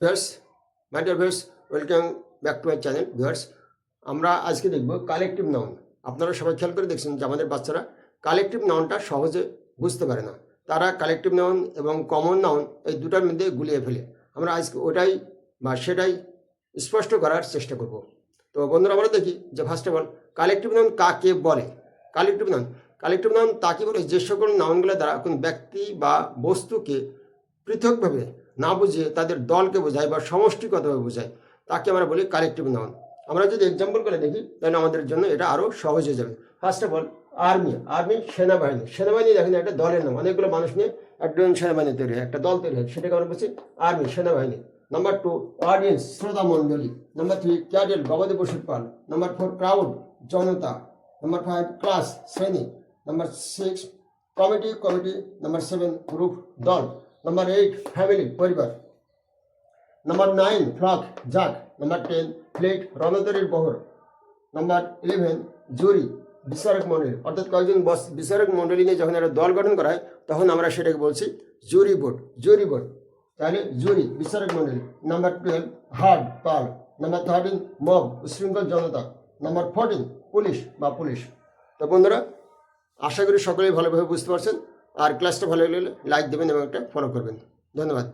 Viewers, my dear viewers, welcome back to my channel. Viewers, আমরা আজকে দেখব collective noun. আপনারা সবাই খেয়াল করে দেখছেন যে আমাদের বাচ্চারা কালেকটিভ নাউনটা সহজে বুঝতে পারে না। তারা কালেকটিভ নাউন এবং কমন নাউন এই দুটার মধ্যে গুলিয়ে ফেলে। আমরা আজকে ওটাই বা সেটাই স্পষ্ট করার চেষ্টা করব। তো বন্ধুরা, আমরা দেখি যে first of all collective noun কাকে বলে। কালেকটিভ নাউন তাকে বলে যে সকল নাউনগুলো দ্বারা কোন ব্যক্তি বা বস্তুকে পৃথকভাবে না বুঝিয়ে তাদের দলকে বোঝায় বা সমষ্টিগতভাবে বোঝায়, তাকে আমরা বলি কালেকটিভ নাউন। আমরা যদি এক্সাম্পল করে দেখি তাহলে আমাদের জন্য এটা আরও সহজ হয়ে যাবে। ফার্স্ট অফ অল আর্মি সেনাবাহিনী দেখেন একটা দলের নাম, অনেকগুলো মানুষ নিয়ে একজন সেনাবাহিনী তৈরি হয়, একটা দল তৈরি হয়, সেটাকে আমরা বলছি আর্মি, সেনাবাহিনী। নাম্বার 2 অডিয়েন্স, শ্রোতা মণ্ডলী। নাম্বার 3 ক্যাডেল, গবাদি পশুর পাল। নাম্বার 4 ক্রাউড, জনতা। নাম্বার 5 ক্লাস, শ্রেণী। Number 6 committee. নাম্বার 7 গ্রুপ, দল। নাম্বার 8 ফ্যামিলি, পরিবার। নাম্বার 9 ফ্লক, জাক। নাম্বার 10 ফ্লিট, রণতরীর বহর। নাম্বার 11 জুরি, বিচারক মণ্ডলী। অর্থাৎ কয়েকজন বিচারক মণ্ডলী নিয়ে যখন একটা দল গঠন করা হয় তখন আমরা সেটাকে বলছি জুরি বোর্ড। তাহলে জুরি, বিচারক মণ্ডলী। নাম্বার 12 হার্ড, পাল। নাম্বার 13 মব, উশৃঙ্খল জনতা। Number 14 police. তো বন্ধুরা, আশা করি সকলেই ভালোভাবে বুঝতে পারছেন। আর ক্লাসটা ভালো লাগলে লাইক দেবেন এবং একটা ফলো করবেন। ধন্যবাদ।